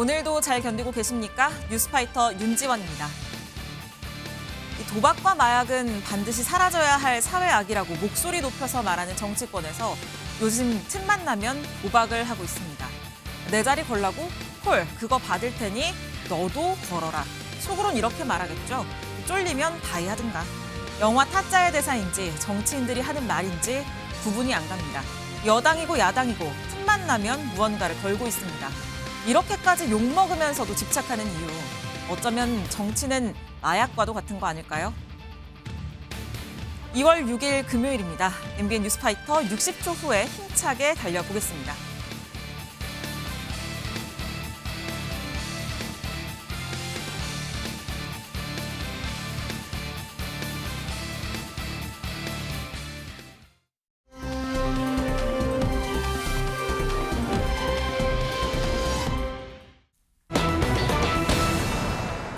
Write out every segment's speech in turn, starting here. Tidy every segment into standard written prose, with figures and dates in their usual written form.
오늘도 잘 견디고 계십니까? 뉴스파이터 윤지원입니다. 이 도박과 마약은 반드시 사라져야 할 사회악이라고 목소리 높여서 말하는 정치권에서 요즘 틈만 나면 도박을 하고 있습니다. 내 자리 걸라고? 콜, 그거 받을 테니 너도 걸어라. 속으론 이렇게 말하겠죠. 쫄리면 다이 하든가. 영화 타짜의 대사인지 정치인들이 하는 말인지 구분이 안 갑니다. 여당이고 야당이고 틈만 나면 무언가를 걸고 있습니다. 이렇게까지 욕먹으면서도 집착하는 이유. 어쩌면 정치는 마약과도 같은 거 아닐까요? 2월 6일 금요일입니다. MBN 뉴스파이터 60초 후에 힘차게 달려보겠습니다.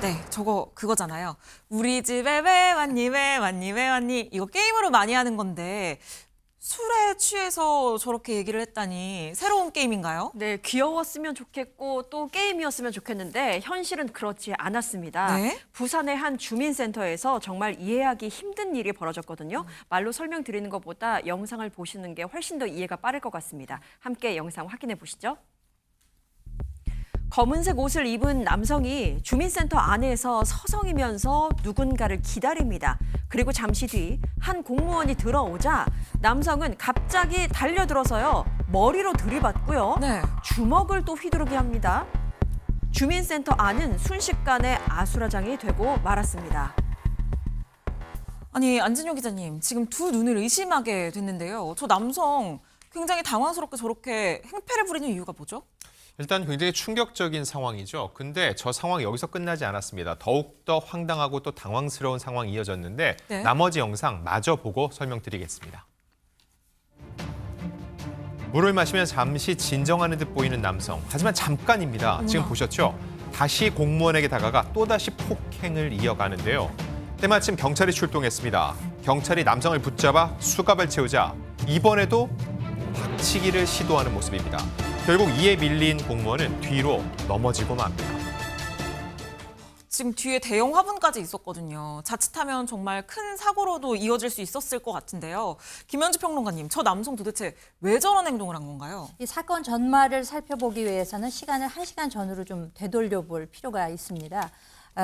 네, 그거잖아요. 우리 집에 왜 왔니, 왜 왔니, 왜 왔니. 이거 게임으로 많이 하는 건데 술에 취해서 저렇게 얘기를 했다니 새로운 게임인가요? 네, 귀여웠으면 좋겠고 또 게임이었으면 좋겠는데 현실은 그렇지 않았습니다. 네? 부산의 한 주민센터에서 정말 이해하기 힘든 일이 벌어졌거든요. 말로 설명드리는 것보다 영상을 보시는 게 훨씬 더 이해가 빠를 것 같습니다. 함께 영상 확인해 보시죠. 검은색 옷을 입은 남성이 주민센터 안에서 서성이면서 누군가를 기다립니다. 그리고 잠시 뒤 한 공무원이 들어오자 남성은 갑자기 달려들어서요. 머리로 들이받고요. 네. 주먹을 또 휘두르게 합니다. 주민센터 안은 순식간에 아수라장이 되고 말았습니다. 아니, 안진영 기자님, 지금 두 눈을 의심하게 됐는데요. 저 남성 굉장히 당황스럽게 저렇게 행패를 부리는 이유가 뭐죠? 일단 굉장히 충격적인 상황이죠. 근데 저 상황이 여기서 끝나지 않았습니다. 더욱더 황당하고 또 당황스러운 상황이 이어졌는데 네. 나머지 영상 마저 보고 설명드리겠습니다. 물을 마시며 잠시 진정하는 듯 보이는 남성. 하지만 잠깐입니다. 지금 보셨죠? 다시 공무원에게 다가가 또다시 폭행을 이어가는데요. 때마침 경찰이 출동했습니다. 경찰이 남성을 붙잡아 수갑을 채우자 이번에도 박치기를 시도하는 모습입니다. 결국 이에 밀린 공무원은 뒤로 넘어지고 맙니다. 지금 뒤에 대형 화분까지 있었거든요. 자칫하면 정말 큰 사고로도 이어질 수 있었을 것 같은데요. 김현주 평론가님, 저 남성 도대체 왜 저런 행동을 한 건가요? 이 사건 전말을 살펴보기 위해서는 시간을 1시간 전으로 좀 되돌려 볼 필요가 있습니다.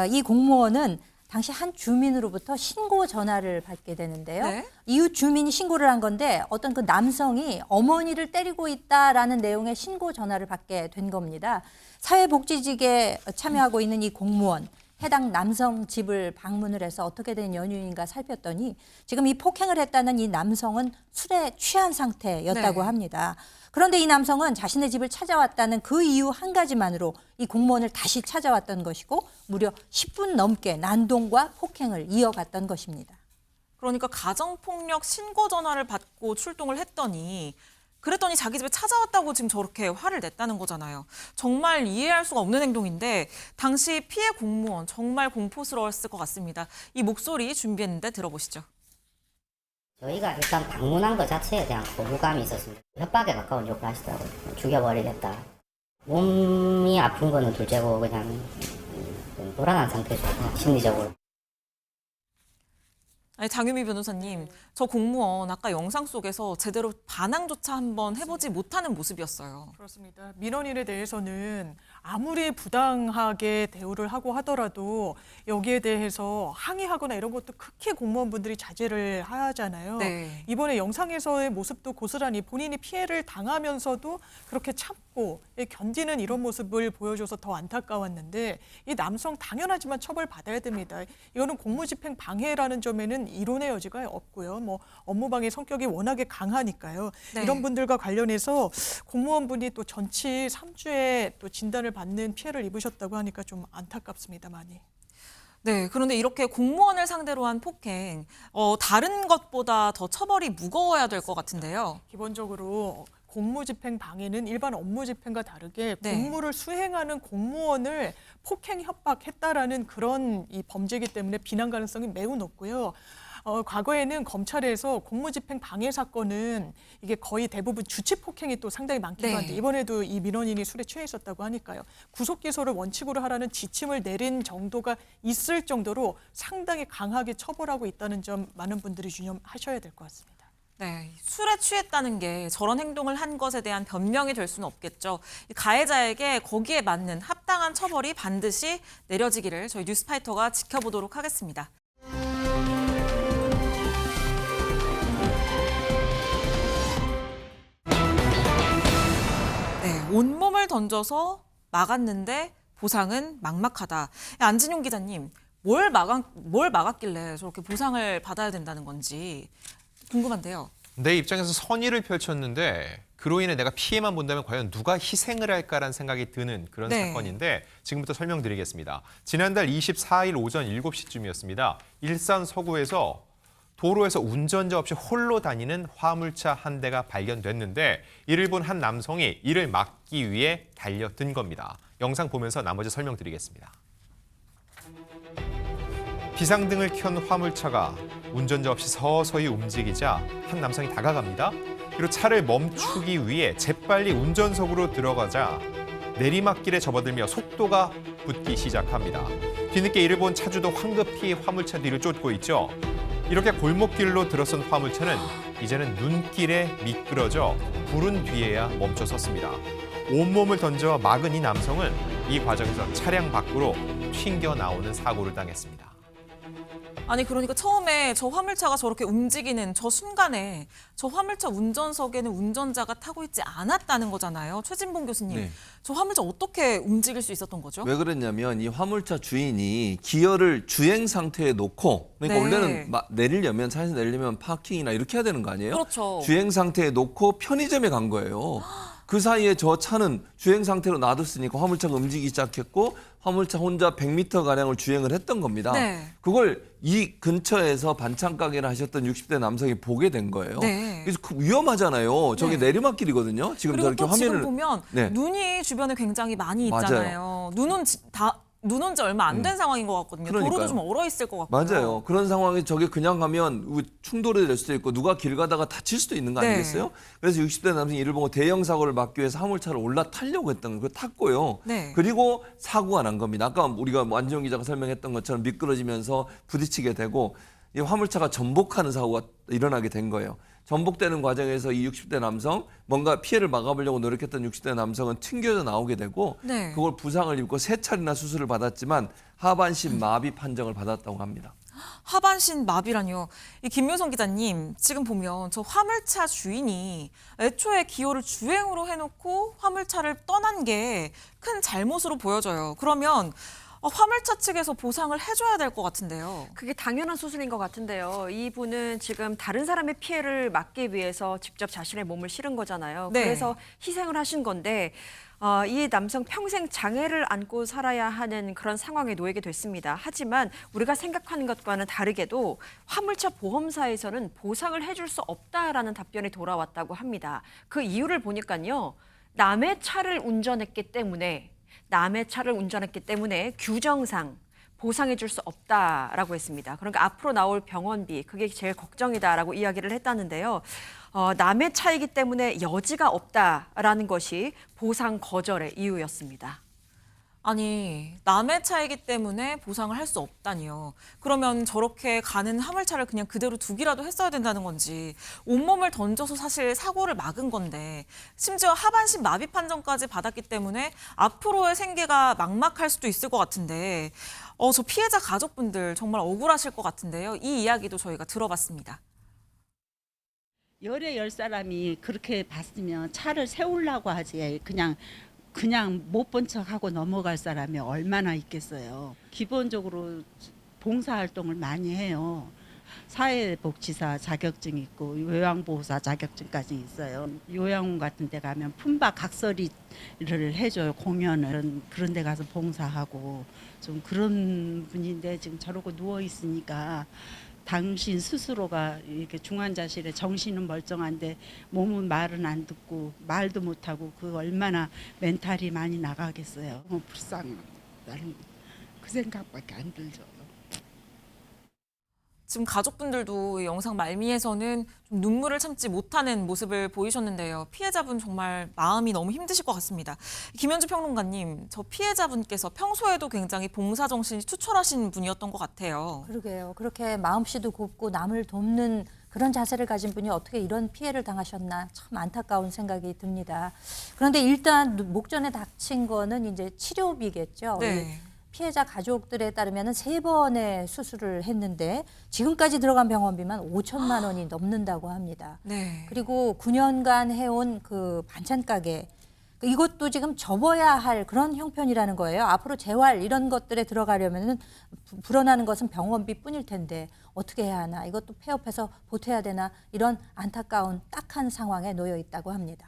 이 공무원은 당시 한 주민으로부터 신고 전화를 받게 되는데요. 네? 이웃 주민이 신고를 한 건데 어떤 그 남성이 어머니를 때리고 있다라는 내용의 신고 전화를 받게 된 겁니다. 사회복지직에 참여하고 있는 이 공무원, 해당 남성 집을 방문을 해서 어떻게 된 연유인가 살폈더니 지금 이 폭행을 했다는 이 남성은 술에 취한 상태였다고 네. 합니다. 그런데 이 남성은 자신의 집을 찾아왔다는 그 이유 한 가지만으로 이 공무원을 다시 찾아왔던 것이고 무려 10분 넘게 난동과 폭행을 이어갔던 것입니다. 그러니까 가정폭력 신고 전화를 받고 출동을 그랬더니 자기 집에 찾아왔다고 지금 저렇게 화를 냈다는 거잖아요. 정말 이해할 수가 없는 행동인데 당시 피해 공무원 정말 공포스러웠을 것 같습니다. 이 목소리 준비했는데 들어보시죠. 저희가 일단 방문한 것 자체에 대한 거부감이 있었습니다. 협박에 가까운 욕을 하시더라고요. 죽여버리겠다. 몸이 아픈 거는 둘째고 그냥 불안한 상태죠. 그냥 심리적으로. 아니, 장유미 변호사님, 저 공무원 아까 영상 속에서 제대로 반항조차 한번 해보지 못하는 모습이었어요. 그렇습니다. 민원인에 대해서는 아무리 부당하게 대우를 하고 하더라도 여기에 대해서 항의하거나 이런 것도 극히 공무원분들이 자제를 하잖아요. 네. 이번에 영상에서의 모습도 고스란히 본인이 피해를 당하면서도 그렇게 참고 견디는 이런 모습을 보여줘서 더 안타까웠는데 이 남성 당연하지만 처벌받아야 됩니다. 이거는 공무집행 방해라는 점에는 이론의 여지가 없고요. 뭐 업무방해 성격이 워낙에 강하니까요. 네. 이런 분들과 관련해서 공무원분이 또 전치 3주에 또 진단을 받는 피해를 입으셨다고 하니까 좀 안타깝습니다, 많이. 네, 그런데 이렇게 공무원을 상대로 한 폭행, 다른 것보다 더 처벌이 무거워야 될 것 같은데요. 기본적으로 공무집행 방해는 일반 업무집행과 다르게 네. 공무를 수행하는 공무원을 폭행 협박했다라는 그런 이 범죄이기 때문에 비난 가능성이 매우 높고요. 과거에는 검찰에서 공무집행 방해 사건은 이게 거의 대부분 주치 폭행이 또 상당히 많기도 네. 한데 이번에도 이 민원인이 술에 취해 있었다고 하니까요. 구속 기소를 원칙으로 하라는 지침을 내린 정도가 있을 정도로 상당히 강하게 처벌하고 있다는 점 많은 분들이 유념하셔야 될 것 같습니다. 네, 술에 취했다는 게 저런 행동을 한 것에 대한 변명이 될 수는 없겠죠. 이 가해자에게 거기에 맞는 합당한 처벌이 반드시 내려지기를 저희 뉴스파이터가 지켜보도록 하겠습니다. 네, 온몸을 던져서 막았는데 보상은 막막하다. 안진용 기자님, 뭘 막았길래 저렇게 보상을 받아야 된다는 건지 궁금한데요. 내 입장에서 선의를 펼쳤는데 그로 인해 내가 피해만 본다면 과연 누가 희생을 할까라는 생각이 드는 그런 네. 사건인데 지금부터 설명드리겠습니다. 지난달 24일 오전 7시쯤이었습니다. 일산 서구에서 도로에서 운전자 없이 홀로 다니는 화물차 한 대가 발견됐는데 이를 본 한 남성이 이를 막기 위해 달려든 겁니다. 영상 보면서 나머지 설명드리겠습니다. 비상등을 켠 화물차가 운전자 없이 서서히 움직이자 한 남성이 다가갑니다. 그리고 차를 멈추기 위해 재빨리 운전석으로 들어가자 내리막길에 접어들며 속도가 붙기 시작합니다. 뒤늦게 이를 본 차주도 황급히 화물차 뒤를 쫓고 있죠. 이렇게 골목길로 들어선 화물차는 이제는 눈길에 미끄러져 불은 뒤에야 멈춰 섰습니다. 온몸을 던져 막은 이 남성은 이 과정에서 차량 밖으로 튕겨 나오는 사고를 당했습니다. 아니 그러니까 처음에 저 화물차가 저렇게 움직이는 저 순간에 저 화물차 운전석에는 운전자가 타고 있지 않았다는 거잖아요. 최진봉 교수님, 네. 저 화물차 어떻게 움직일 수 있었던 거죠? 왜 그랬냐면 이 화물차 주인이 기어를 주행 상태에 놓고 그러니까 네. 원래는 내리려면 차에서 내리려면 파킹이나 이렇게 해야 되는 거 아니에요? 그렇죠. 주행 상태에 놓고 편의점에 간 거예요. 그 사이에 저 차는 주행 상태로 놔뒀으니까 화물차가 움직이기 시작했고 화물차 혼자 100m 가량을 주행을 했던 겁니다. 네. 그걸 이 근처에서 반찬 가게를 하셨던 60대 남성이 보게 된 거예요. 네. 그래서 위험하잖아요. 저게 네. 내리막길이거든요. 지금 그리고 저렇게 또 지금 화면을 보면 네. 눈이 주변에 굉장히 많이 맞아요. 있잖아요. 눈 온 지 얼마 안 된 상황인 것 같거든요. 도로도 그러니까요. 좀 얼어 있을 것 같고요. 맞아요. 그런 상황에 저게 그냥 가면 충돌이 될 수도 있고 누가 길 가다가 다칠 수도 있는 거 네. 아니겠어요? 그래서 60대 남성이 이를 보고 대형 사고를 막기 위해서 화물차를 올라타려고 했던 걸 탔고요. 네. 그리고 사고가 난 겁니다. 아까 우리가 안지용 기자가 설명했던 것처럼 미끄러지면서 부딪히게 되고 이 화물차가 전복하는 사고가 일어나게 된 거예요. 전복되는 과정에서 이 60대 남성, 뭔가 피해를 막아보려고 노력했던 60대 남성은 튕겨져 나오게 되고 네. 그걸 부상을 입고 3차례나 수술을 받았지만 하반신 마비 판정을 받았다고 합니다. 하반신 마비라뇨. 이 김묘성 기자님, 지금 보면 저 화물차 주인이 애초에 기어를 주행으로 해놓고 화물차를 떠난 게 큰 잘못으로 보여져요. 그러면 화물차 측에서 보상을 해줘야 될 것 같은데요. 그게 당연한 수순인 것 같은데요. 이분은 지금 다른 사람의 피해를 막기 위해서 직접 자신의 몸을 실은 거잖아요. 네. 그래서 희생을 하신 건데 이 남성 평생 장애를 안고 살아야 하는 그런 상황에 놓이게 됐습니다. 하지만 우리가 생각하는 것과는 다르게도 화물차 보험사에서는 보상을 해줄 수 없다라는 답변이 돌아왔다고 합니다. 그 이유를 보니까요. 남의 차를 운전했기 때문에 규정상 보상해 줄 수 없다라고 했습니다. 그러니까 앞으로 나올 병원비, 그게 제일 걱정이다라고 이야기를 했다는데요. 남의 차이기 때문에 여지가 없다라는 것이 보상 거절의 이유였습니다. 아니, 남의 차이기 때문에 보상을 할 수 없다니요. 그러면 저렇게 가는 화물차를 그냥 그대로 두기라도 했어야 된다는 건지, 온몸을 던져서 사실 사고를 막은 건데, 심지어 하반신 마비 판정까지 받았기 때문에 앞으로의 생계가 막막할 수도 있을 것 같은데, 저 피해자 가족분들 정말 억울하실 것 같은데요. 이 이야기도 저희가 들어봤습니다. 열에 열 사람이 그렇게 봤으면 차를 세우려고 하지 그냥 못 본 척하고 넘어갈 사람이 얼마나 있겠어요. 기본적으로 봉사활동을 많이 해요. 사회복지사 자격증 있고 요양보호사 자격증까지 있어요. 요양원 같은 데 가면 품바 각설이를 해줘요. 공연을 그런 데 가서 봉사하고 좀 그런 분인데 지금 저러고 누워 있으니까 당신 스스로가 이렇게 중환자실에 정신은 멀쩡한데 몸은 말은 안 듣고 말도 못하고 그 얼마나 멘탈이 많이 나가겠어요. 불쌍해. 나는 그 생각밖에 안 들죠. 지금 가족분들도 이 영상 말미에서는 좀 눈물을 참지 못하는 모습을 보이셨는데요. 피해자분 정말 마음이 너무 힘드실 것 같습니다. 김현주 평론가님, 저 피해자분께서 평소에도 굉장히 봉사정신이 투철하신 분이었던 것 같아요. 그러게요. 그렇게 마음씨도 곱고 남을 돕는 그런 자세를 가진 분이 어떻게 이런 피해를 당하셨나 참 안타까운 생각이 듭니다. 그런데 일단 목전에 닥친 거는 이제 치료비겠죠. 네. 피해자 가족들에 따르면 3번의 수술을 했는데 지금까지 들어간 병원비만 5천만 원이 넘는다고 합니다. 네. 그리고 9년간 해온 그 반찬 가게, 이것도 지금 접어야 할 그런 형편이라는 거예요. 앞으로 재활 이런 것들에 들어가려면은 불어나는 것은 병원비뿐일 텐데 어떻게 해야 하나, 이것도 폐업해서 보태야 되나, 이런 안타까운 딱한 상황에 놓여 있다고 합니다.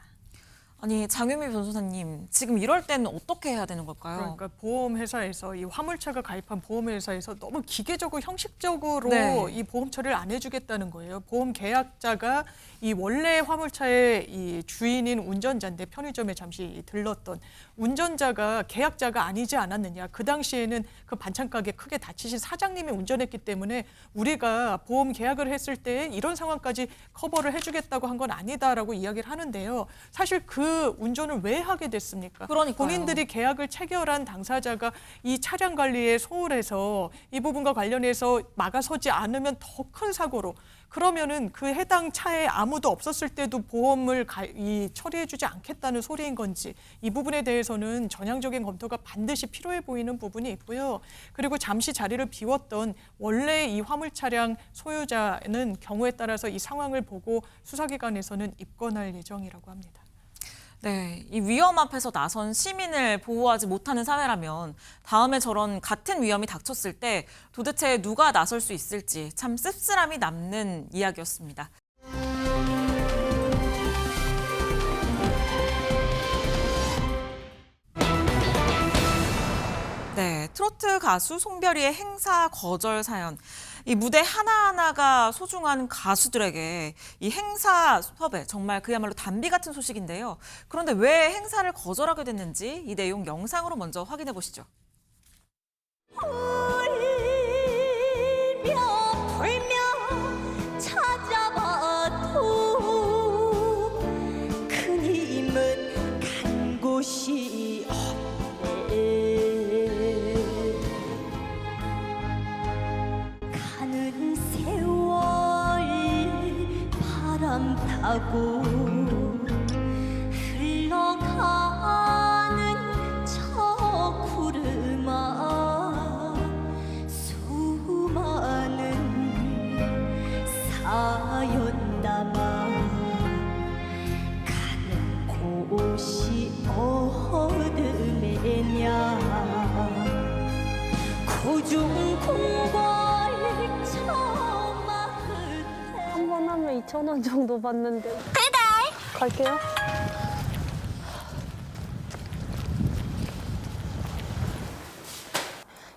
아니, 장유미 변호사님, 지금 이럴 때는 어떻게 해야 되는 걸까요? 그러니까 보험회사에서 이 화물차가 가입한 보험회사에서 너무 기계적으로 형식적으로 네. 이 보험 처리를 안 해주겠다는 거예요. 보험 계약자가 이 원래 화물차의 이 주인인 운전자인데 편의점에 잠시 들렀던 운전자가 계약자가 아니지 않았느냐. 그 당시에는 그 반찬 가게 크게 다치신 사장님이 운전했기 때문에 우리가 보험 계약을 했을 때 이런 상황까지 커버를 해주겠다고 한 건 아니다라고 이야기를 하는데요. 사실 그 운전을 왜 하게 됐습니까? 그러니까요. 본인들이 계약을 체결한 당사자가 이 차량 관리에 소홀해서 이 부분과 관련해서 막아서지 않으면 더 큰 사고로, 그러면은 그 해당 차에 아무도 없었을 때도 보험을 처리해주지 않겠다는 소리인 건지, 이 부분에 대해서는 전향적인 검토가 반드시 필요해 보이는 부분이 있고요. 그리고 잠시 자리를 비웠던 원래 이 화물 차량 소유자는 경우에 따라서 이 상황을 보고 수사기관에서는 입건할 예정이라고 합니다. 네, 이 위험 앞에서 나선 시민을 보호하지 못하는 사회라면 다음에 저런 같은 위험이 닥쳤을 때 도대체 누가 나설 수 있을지 참 씁쓸함이 남는 이야기였습니다. 네, 트로트 가수 송별이의 행사 거절 사연. 이 무대 하나하나가 소중한 가수들에게 이 행사 섭외, 정말 그야말로 단비 같은 소식인데요. 그런데 왜 행사를 거절하게 됐는지 이 내용 영상으로 먼저 확인해 보시죠. 울며 찾아봐도 그님은 간 곳이 가는 세월 바람 타고 흘러가는 저 구름아 수많은 사연 담아 가는 곳이 어디매냐 고중공벌 한 번 하면 2,000원 정도 받는데. 배달! 갈게요.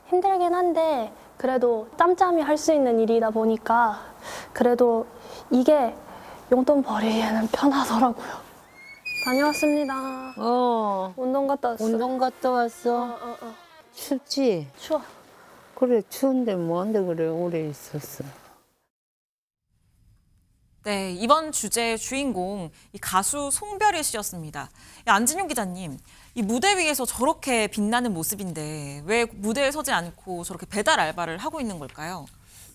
힘들긴 한데 그래도 짬짬이 할 수 있는 일이다 보니까 그래도 이게 용돈 버리기에는 편하더라고요. 다녀왔습니다. 운동 갔다 왔어. 운동 갔다 왔어? 춥지? 추워. 그래, 추운데 뭐한데 그래, 오래 있었어. 네, 이번 주제의 주인공 이 가수 송별이 씨였습니다. 안진용 기자님, 이 무대 위에서 저렇게 빛나는 모습인데 왜 무대에 서지 않고 저렇게 배달 알바를 하고 있는 걸까요?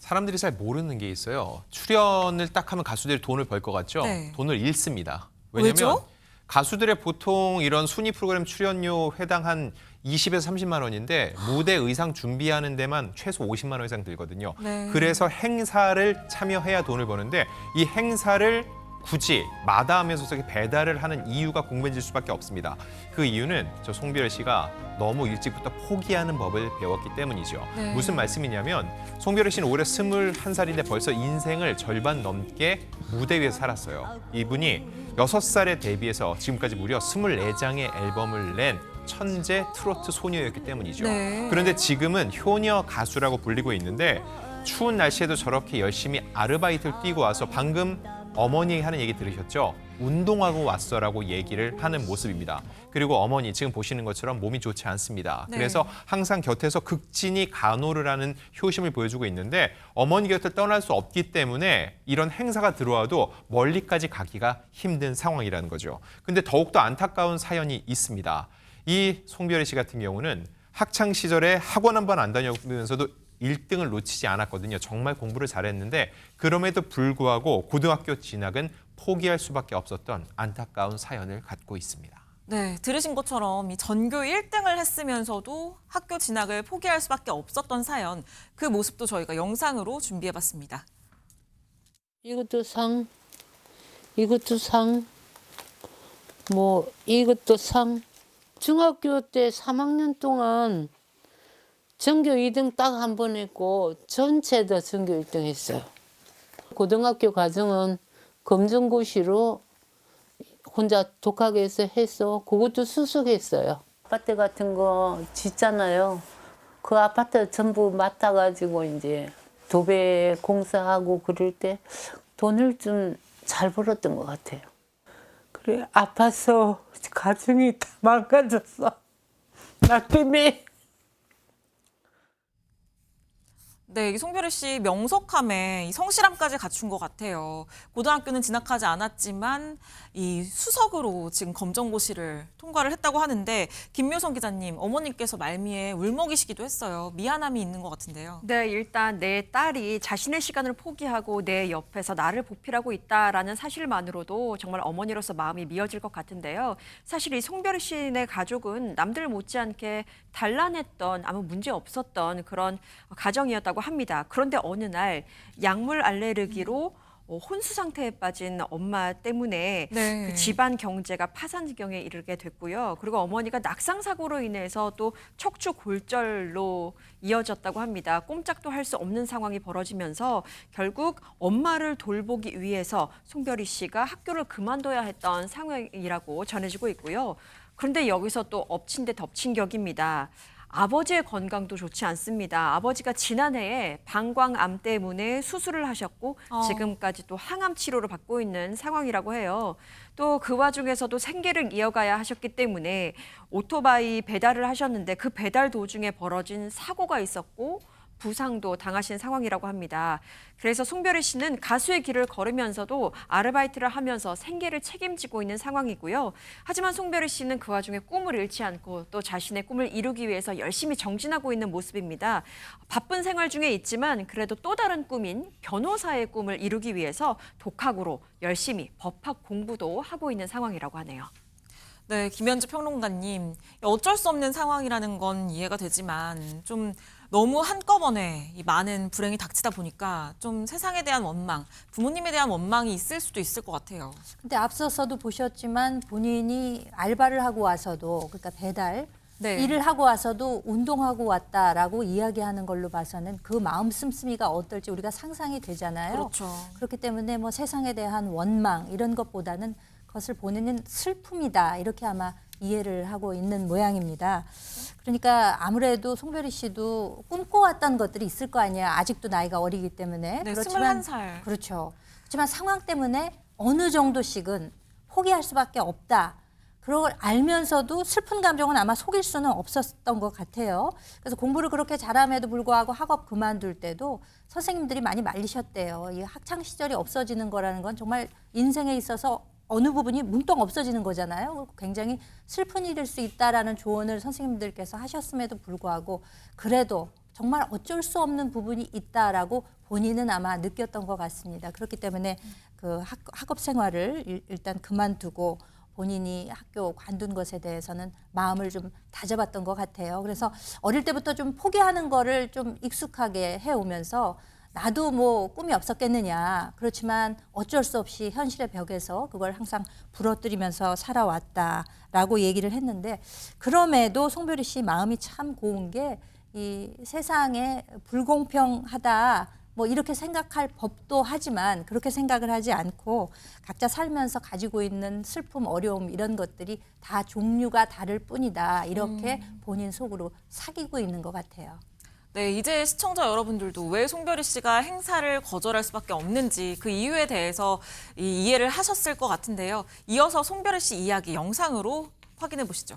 사람들이 잘 모르는 게 있어요. 출연을 딱 하면 가수들이 돈을 벌 것 같죠? 네. 돈을 잃습니다. 왜냐면 왜죠? 가수들의 보통 이런 순위 프로그램 출연료 회당 한 20에서 30만 원인데 무대 의상 준비하는 데만 최소 50만 원 이상 들거든요. 네. 그래서 행사를 참여해야 돈을 버는데 이 행사를 굳이 마다하면서 이렇게 배달을 하는 이유가 궁금해질 수밖에 없습니다. 그 이유는 저 송별 씨가 너무 일찍부터 포기하는 법을 배웠기 때문이죠. 네. 무슨 말씀이냐면 송별 씨는 올해 21살인데 벌써 인생을 절반 넘게 무대 위에서 살았어요. 이분이 6살에 데뷔해서 지금까지 무려 24장의 앨범을 낸 천재 트로트 소녀였기 때문이죠. 네. 그런데 지금은 효녀 가수라고 불리고 있는데 추운 날씨에도 저렇게 열심히 아르바이트를 뛰고 와서 방금 어머니 하는 얘기 들으셨죠? 운동하고 왔어라고 얘기를 하는 모습입니다. 그리고 어머니 지금 보시는 것처럼 몸이 좋지 않습니다. 네. 그래서 항상 곁에서 극진히 간호를 하는 효심을 보여주고 있는데 어머니 곁을 떠날 수 없기 때문에 이런 행사가 들어와도 멀리까지 가기가 힘든 상황이라는 거죠. 근데 더욱더 안타까운 사연이 있습니다. 이 송별이 씨 같은 경우는 학창 시절에 학원 한 번 안 다녀보면서도 1등을 놓치지 않았거든요. 정말 공부를 잘했는데 그럼에도 불구하고 고등학교 진학은 포기할 수밖에 없었던 안타까운 사연을 갖고 있습니다. 네, 들으신 것처럼 이 전교 1등을 했으면서도 학교 진학을 포기할 수밖에 없었던 사연, 그 모습도 저희가 영상으로 준비해봤습니다. 이것도 상, 이것도 상, 뭐 이것도 상. 중학교 때 3학년 동안 전교 2등 딱 한 번 했고 전체 다 전교 1등 했어요. 고등학교 과정은 검정고시로 혼자 독하게 해서 그것도 수석했어요. 아파트 같은 거 짓잖아요. 그 아파트 전부 맡아가지고 이제 도배 공사하고 그럴 때 돈을 좀 잘 벌었던 것 같아요. 그래 아파서 가정이 다 망가졌어. 나 때문에. 네, 이 송별이 씨 명석함에 이 성실함까지 갖춘 것 같아요. 고등학교는 진학하지 않았지만 이 수석으로 지금 검정고시를 통과를 했다고 하는데 김묘성 기자님, 어머님께서 말미에 울먹이시기도 했어요. 미안함이 있는 것 같은데요. 네, 일단 내 딸이 자신의 시간을 포기하고 내 옆에서 나를 보필하고 있다라는 사실만으로도 정말 어머니로서 마음이 미어질 것 같은데요. 사실 이 송별이 씨네 가족은 남들 못지않게 단란했던 아무 문제 없었던 그런 가정이었다고 합니다. 그런데 어느 날 약물 알레르기로 혼수 상태에 빠진 엄마 때문에 네. 그 집안 경제가 파산 지경에 이르게 됐고요. 그리고 어머니가 낙상 사고로 인해서 또 척추 골절로 이어졌다고 합니다. 꼼짝도 할 수 없는 상황이 벌어지면서 결국 엄마를 돌보기 위해서 송별이 씨가 학교를 그만둬야 했던 상황이라고 전해지고 있고요. 그런데 여기서 또 엎친 데 덮친 격입니다. 아버지의 건강도 좋지 않습니다. 아버지가 지난해에 방광암 때문에 수술을 하셨고 지금까지 또 항암 치료를 받고 있는 상황이라고 해요. 또 그 와중에서도 생계를 이어가야 하셨기 때문에 오토바이 배달을 하셨는데 그 배달 도중에 벌어진 사고가 있었고 부상도 당하신 상황이라고 합니다. 그래서 송별이 씨는 가수의 길을 걸으면서도 아르바이트를 하면서 생계를 책임지고 있는 상황이고요. 하지만 송별이 씨는 그 와중에 꿈을 잃지 않고 또 자신의 꿈을 이루기 위해서 열심히 정진하고 있는 모습입니다. 바쁜 생활 중에 있지만 그래도 또 다른 꿈인 변호사의 꿈을 이루기 위해서 독학으로 열심히 법학 공부도 하고 있는 상황이라고 하네요. 네, 김현주 평론가님, 어쩔 수 없는 상황이라는 건 이해가 되지만 좀 너무 한꺼번에 이 많은 불행이 닥치다 보니까 좀 세상에 대한 원망, 부모님에 대한 원망이 있을 수도 있을 것 같아요. 근데 앞서서도 보셨지만 본인이 알바를 하고 와서도, 그러니까 배달 네. 일을 하고 와서도 운동하고 왔다라고 이야기하는 걸로 봐서는 그 마음 씀씀이가 어떨지 우리가 상상이 되잖아요. 그렇죠. 그렇기 때문에 뭐 세상에 대한 원망 이런 것보다는 그것을 본인은 슬픔이다 이렇게 아마 이해를 하고 있는 모양입니다. 그러니까 아무래도 송별이 씨도 꿈꿔왔던 것들이 있을 거 아니에요. 아직도 나이가 어리기 때문에. 네, 그렇지만 21살. 그렇죠. 그렇지만 상황 때문에 어느 정도씩은 포기할 수밖에 없다. 그런 걸 알면서도 슬픈 감정은 아마 속일 수는 없었던 것 같아요. 그래서 공부를 그렇게 잘함에도 불구하고 학업 그만둘 때도 선생님들이 많이 말리셨대요. 이 학창 시절이 없어지는 거라는 건 정말 인생에 있어서 어느 부분이 문득 없어지는 거잖아요. 굉장히 슬픈 일일 수 있다라는 조언을 선생님들께서 하셨음에도 불구하고 그래도 정말 어쩔 수 없는 부분이 있다라고 본인은 아마 느꼈던 것 같습니다. 그렇기 때문에 그 학업 생활을 일단 그만두고 본인이 학교 관둔 것에 대해서는 마음을 좀 다잡았던 것 같아요. 그래서 어릴 때부터 좀 포기하는 거를 좀 익숙하게 해오면서 나도 뭐 꿈이 없었겠느냐. 그렇지만 어쩔 수 없이 현실의 벽에서 그걸 항상 부러뜨리면서 살아왔다라고 얘기를 했는데 그럼에도 송별이 씨 마음이 참 고운 게 이 세상에 불공평하다 뭐 이렇게 생각할 법도 하지만 그렇게 생각을 하지 않고 각자 살면서 가지고 있는 슬픔, 어려움 이런 것들이 다 종류가 다를 뿐이다. 이렇게 본인 속으로 사귀고 있는 것 같아요. 네, 이제 시청자 여러분들도 왜 송별이 씨가 행사를 거절할 수밖에 없는지 그 이유에 대해서 이해를 하셨을 것 같은데요. 이어서 송별이 씨 이야기 영상으로 확인해 보시죠.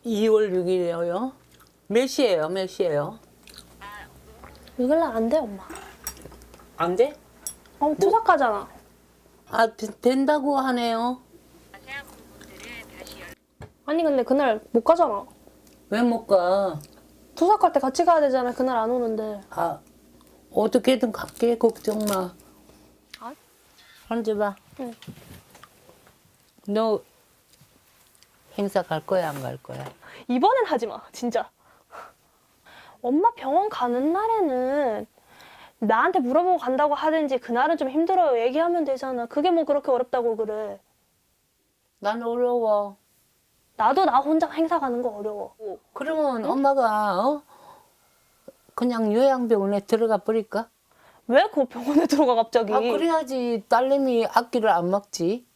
2월 6일이에요. 몇 시예요? 몇 시예요? 이걸로 안 돼, 엄마. 안 돼? 투석하잖아. 아, 된다고 하네요. 아니, 근데 그날 못 가잖아. 왜 못 가? 투석할 때 같이 가야 되잖아. 그날 안 오는데. 아, 어떻게든 갈게. 걱정 마. 아? 앉아봐. 응. 너 행사 갈 거야, 안 갈 거야? 이번엔 하지 마, 진짜. 엄마 병원 가는 날에는 나한테 물어보고 간다고 하든지 그날은 좀 힘들어요. 얘기하면 되잖아. 그게 뭐 그렇게 어렵다고 그래. 난 어려워. 나도 나 혼자 행사 가는 거 어려워. 그러면 엄마가 그냥 요양병원에 들어가 버릴까? 왜 그 병원에 들어가 갑자기? 아, 그래야지 딸내미 앞길을 안 막지.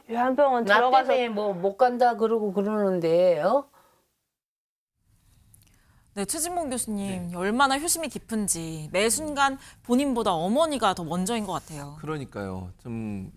요양병원 나 들어가서 때문에 뭐 못 간다 그러고 그러는데 네, 최진봉 교수님 얼마나 효심이 깊은지 매 순간 본인보다 어머니가 더 먼저인 것 같아요. 그러니까요. 좀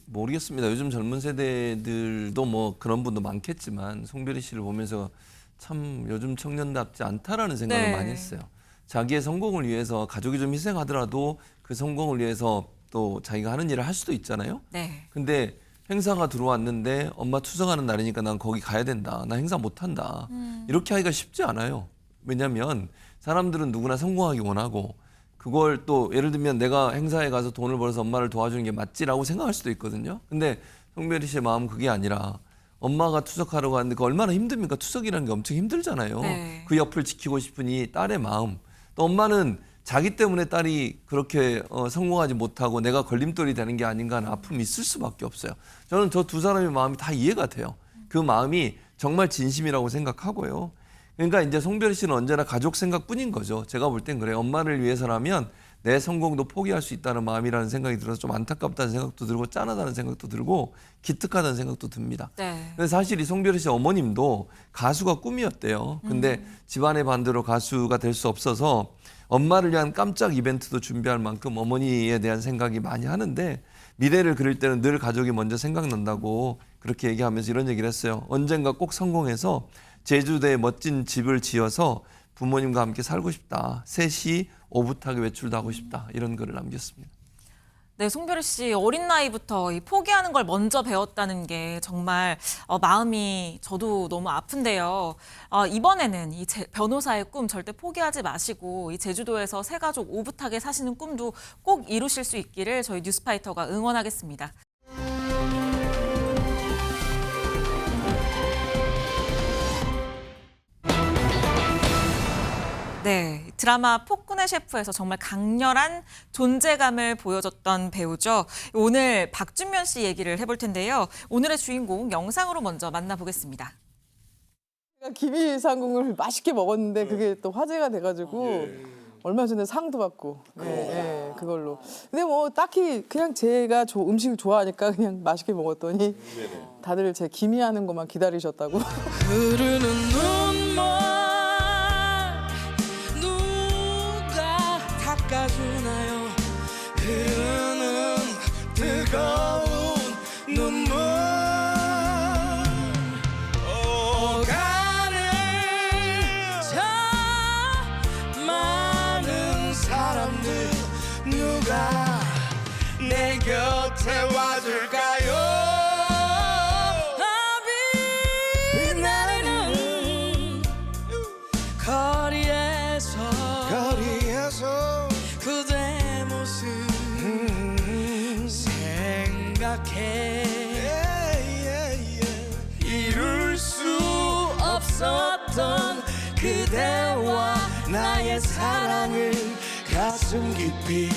모르겠습니다. 요즘 젊은 세대들도 뭐 그런 분도 많겠지만 송별이 씨를 보면서 참 요즘 청년답지 않다라는 생각을 네. 많이 했어요. 자기의 성공을 위해서 가족이 좀 희생하더라도 그 성공을 위해서 또 자기가 하는 일을 할 수도 있잖아요. 네. 근데 행사가 들어왔는데 엄마 투석하는 날이니까 난 거기 가야 된다. 나 행사 못 한다. 이렇게 하기가 쉽지 않아요. 왜냐하면 사람들은 누구나 성공하기 원하고 그걸 또 예를 들면 내가 행사에 가서 돈을 벌어서 엄마를 도와주는 게 맞지라고 생각할 수도 있거든요. 근데 송별이 씨의 마음은 그게 아니라 엄마가 투석하러 가는데 그 얼마나 힘듭니까? 투석이라는 게 엄청 힘들잖아요. 네. 그 옆을 지키고 싶은 이 딸의 마음. 또 엄마는 자기 때문에 딸이 그렇게 성공하지 못하고 내가 걸림돌이 되는 게 아닌가 하는 아픔이 있을 수밖에 없어요. 저는 저 두 사람의 마음이 다 이해가 돼요. 그 마음이 정말 진심이라고 생각하고요. 그러니까 이제 송별이 씨는 언제나 가족 생각뿐인 거죠. 제가 볼 땐 그래요. 엄마를 위해서라면 내 성공도 포기할 수 있다는 마음이라는 생각이 들어서 좀 안타깝다는 생각도 들고 짠하다는 생각도 들고 기특하다는 생각도 듭니다. 네. 근데 사실 이 송별이 씨 어머님도 가수가 꿈이었대요. 근데 집안의 반대로 가수가 될 수 없어서 엄마를 위한 깜짝 이벤트도 준비할 만큼 어머니에 대한 생각이 많이 하는데 미래를 그릴 때는 늘 가족이 먼저 생각난다고 그렇게 얘기하면서 이런 얘기를 했어요. 언젠가 꼭 성공해서 제주도에 멋진 집을 지어서 부모님과 함께 살고 싶다. 셋이 오붓하게 외출도 하고 싶다. 이런 글을 남겼습니다. 네, 송별이 씨 어린 나이부터 이 포기하는 걸 먼저 배웠다는 게 정말 마음이 저도 너무 아픈데요. 이번에는 이 변호사의 꿈 절대 포기하지 마시고 이 제주도에서 새 가족 오붓하게 사시는 꿈도 꼭 이루실 수 있기를 저희 뉴스파이터가 응원하겠습니다. 네, 드라마 폭군의 셰프에서 정말 강렬한 존재감을 보여줬던 배우죠. 오늘 박준면 씨 얘기를 해볼 텐데요. 오늘의 주인공 영상으로 먼저 만나보겠습니다. 김이상궁을 맛있게 먹었는데 그게 또 화제가 돼가지고 얼마 전에 상도 받고 그걸로. 근데 뭐 딱히 그냥 제가 음식을 좋아하니까 그냥 맛있게 먹었더니 다들 제 김이하는 것만 기다리셨다고. 흐르는 눈물 누가 닦아주나요? 흐르는 뜨거운 눈물 오가는 저 많은 사람들 누가 내 곁에 와줄까요? 빛나는 거리에서 그대 모습 생각해 이룰 수 없었던 그대와 나의 사랑을 가슴 깊이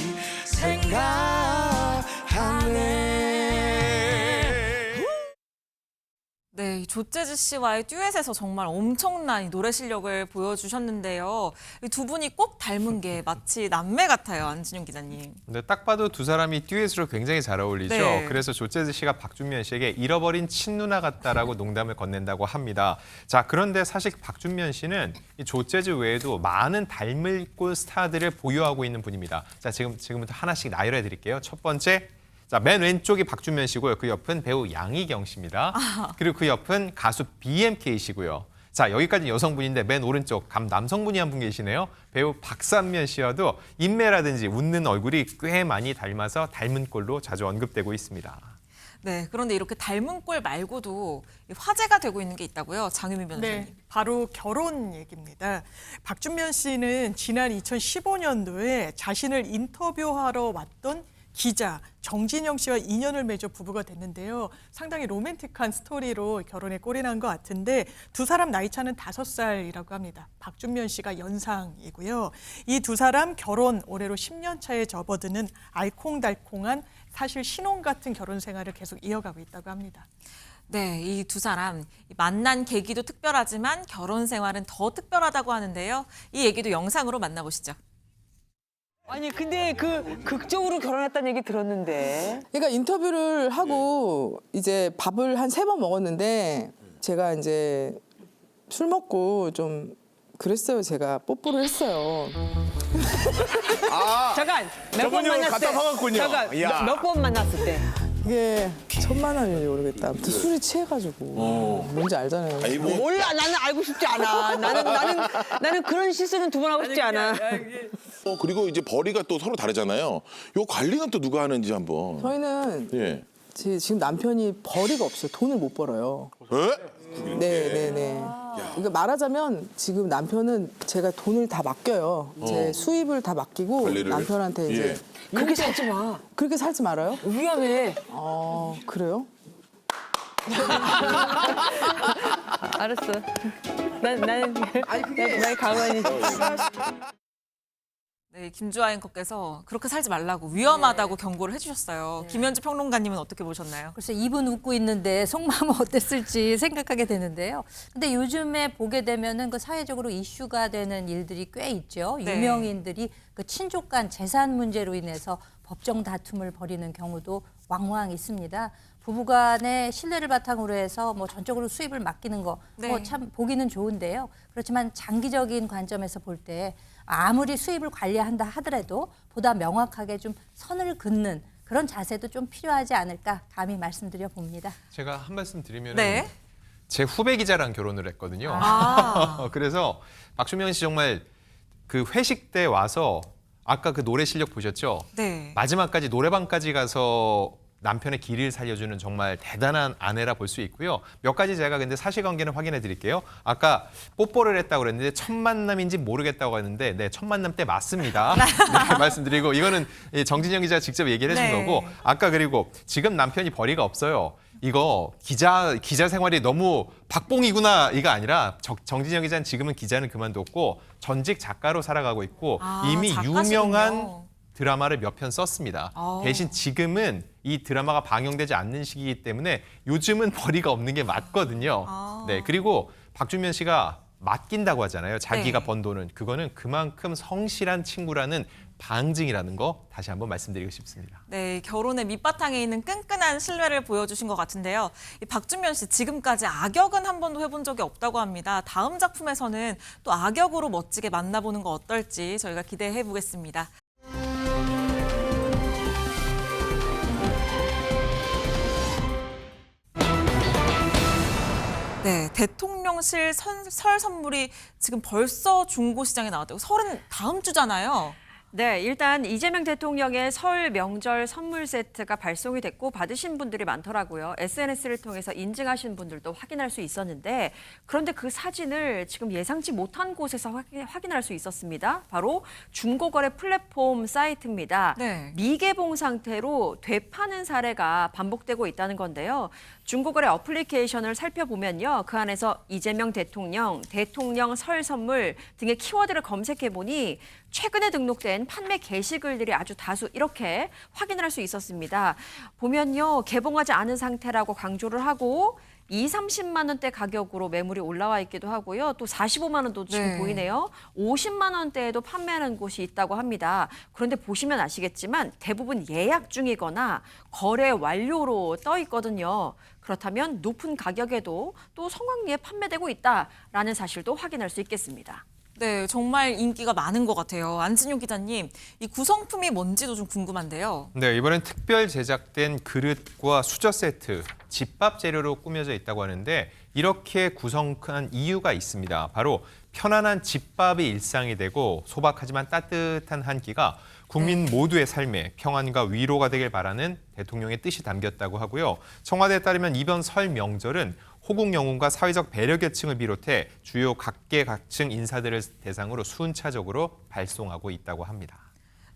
생각하네. 네, 조재즈 씨와의 듀엣에서 정말 엄청난 이 노래 실력을 보여주셨는데요. 이 두 분이 꼭 닮은 게 마치 남매 같아요, 안진용 기자님. 근데 딱 봐도 두 사람이 듀엣으로 굉장히 잘 어울리죠. 네. 그래서 조재즈 씨가 박준면 씨에게 잃어버린 친누나 같다라고 농담을 건넨다고 합니다. 자, 그런데 사실 박준면 씨는 이 조재즈 외에도 많은 닮을 꼴 스타들을 보유하고 있는 분입니다. 자, 지금부터 하나씩 나열해 드릴게요. 첫 번째, 자, 맨 왼쪽이 박준면 씨고요. 그 옆은 배우 양희경 씨입니다. 그리고 그 옆은 가수 BMK 씨고요. 자, 여기까지 여성분인데 맨 오른쪽 남성분이 한 분 계시네요. 배우 박삼면 씨와도 인매라든지 웃는 얼굴이 꽤 많이 닮아서 닮은 꼴로 자주 언급되고 있습니다. 네, 그런데 이렇게 닮은 꼴 말고도 화제가 되고 있는 게 있다고요, 장유미 변호사님. 네, 바로 결혼 얘기입니다. 박준면 씨는 지난 2015년도에 자신을 인터뷰하러 왔던 기자 정진영 씨와 인연을 맺어 부부가 됐는데요. 상당히 로맨틱한 스토리로 결혼에 꼴이 난 것 같은데 두 사람 나이 차는 5살이라고 합니다. 박준면 씨가 연상이고요. 이 두 사람 결혼 올해로 10년 차에 접어드는 알콩달콩한 사실 신혼 같은 결혼 생활을 계속 이어가고 있다고 합니다. 네, 이 두 사람 만난 계기도 특별하지만 결혼 생활은 더 특별하다고 하는데요. 이 얘기도 영상으로 만나보시죠. 아니 근데 그 극적으로 결혼했다는 얘기 들었는데. 그러니까 인터뷰를 하고 이제 밥을 한 3번 먹었는데 제가 이제 술 먹고 좀 그랬어요. 제가 뽀뽀를 했어요. 잠깐 몇 번 만났을 때. 잠깐 몇 번 만났을 때. 이게 첫 만남인지 모르겠다. 아무튼 술이 취해가지고 뭔지 알잖아요. 몰라 나는 알고 싶지 않아. 나는 그런 실수는 두 번 하고 싶지 않아. 그리고 이제 벌이가 또 서로 다르잖아요. 요 관리는 또 누가 하는지 한번. 저희는 예. 지금 남편이 벌이가 없어요. 돈을 못 벌어요. 네네네. 그러니까 말하자면 지금 남편은 제가 돈을 다 맡겨요. 제 수입을 다 맡기고 관리를? 남편한테 이제 그렇게 살지 마. 그렇게 살지 말아요? 위험해. 그래요? 알았어. 나는 가만히. 네, 김주아 앵커께서 그렇게 살지 말라고 위험하다고 경고를 해주셨어요. 김현지 평론가님은 어떻게 보셨나요? 글쎄 이분 웃고 있는데 속마음은 어땠을지 생각하게 되는데요. 근데 요즘에 보게 되면은 그 사회적으로 이슈가 되는 일들이 꽤 있죠. 네. 유명인들이 그 친족 간 재산 문제로 인해서 법정 다툼을 벌이는 경우도 왕왕 있습니다. 부부간의 신뢰를 바탕으로 해서 뭐 전적으로 수입을 맡기는 거 뭐 네. 참 보기는 좋은데요. 그렇지만 장기적인 관점에서 볼 때 아무리 수입을 관리한다 하더라도 보다 명확하게 좀 선을 긋는 그런 자세도 좀 필요하지 않을까 감히 말씀드려 봅니다. 제가 한 말씀 드리면 네. 제 후배 기자랑 결혼을 했거든요. 그래서 박준면 씨 정말 그 회식 때 와서 아까 그 노래 실력 보셨죠? 네. 마지막까지 노래방까지 가서 남편의 길을 살려주는 정말 대단한 아내라 볼 수 있고요. 몇 가지 제가 근데 사실관계는 확인해 드릴게요. 아까 뽀뽀를 했다고 그랬는데 첫 만남인지 모르겠다고 했는데 네, 첫 만남 때 맞습니다. 네, 말씀드리고 이거는 정진영 기자가 직접 얘기를 해준 네. 거고 아까 그리고 지금 남편이 벌이가 없어요. 이거 기자 생활이 너무 박봉이구나 이거 아니라 정진영 기자는 지금은 기자는 그만뒀고 전직 작가로 살아가고 있고 이미 작가시군요. 유명한 드라마를 몇 편 썼습니다. 대신 지금은 이 드라마가 방영되지 않는 시기이기 때문에 요즘은 벌이가 없는 게 맞거든요. 네, 그리고 박준면 씨가 맡긴다고 하잖아요. 자기가 네. 번 돈은. 그거는 그만큼 성실한 친구라는 방증이라는 거 다시 한번 말씀드리고 싶습니다. 네, 결혼의 밑바탕에 있는 끈끈한 신뢰를 보여주신 것 같은데요. 이 박준면 씨 지금까지 악역은 한 번도 해본 적이 없다고 합니다. 다음 작품에서는 또 악역으로 멋지게 만나보는 거 어떨지 저희가 기대해 보겠습니다. 네, 대통령실 설 선물이 지금 벌써 중고시장에 나왔다고. 설은 다음 주잖아요. 네, 일단 이재명 대통령의 설 명절 선물 세트가 발송이 됐고 받으신 분들이 많더라고요. SNS를 통해서 인증하신 분들도 확인할 수 있었는데 그런데 그 사진을 지금 예상치 못한 곳에서 확인할 수 있었습니다. 바로 중고거래 플랫폼 사이트입니다. 네. 미개봉 상태로 되파는 사례가 반복되고 있다는 건데요. 중고거래 어플리케이션을 살펴보면요. 그 안에서 이재명 대통령, 대통령 설 선물 등의 키워드를 검색해보니 최근에 등록된 판매 게시글들이 아주 다수 이렇게 확인을 할 수 있었습니다. 보면요. 개봉하지 않은 상태라고 강조를 하고 30만 원대 가격으로 매물이 올라와 있기도 하고요. 또 45만 원도 지금 네. 보이네요. 50만 원대에도 판매하는 곳이 있다고 합니다. 그런데 보시면 아시겠지만 대부분 예약 중이거나 거래 완료로 떠 있거든요. 그렇다면 높은 가격에도 또 성황리에 판매되고 있다라는 사실도 확인할 수 있겠습니다. 네, 정말 인기가 많은 것 같아요. 안진용 기자님, 이 구성품이 뭔지도 좀 궁금한데요. 네, 이번엔 특별 제작된 그릇과 수저 세트, 집밥 재료로 꾸며져 있다고 하는데 이렇게 구성한 이유가 있습니다. 바로 편안한 집밥이 일상이 되고 소박하지만 따뜻한 한 끼가 국민 모두의 삶에 평안과 위로가 되길 바라는 대통령의 뜻이 담겼다고 하고요. 청와대에 따르면 이번 설 명절은 호국 영웅과 사회적 배려 계층을 비롯해 주요 각계각층 인사들을 대상으로 순차적으로 발송하고 있다고 합니다.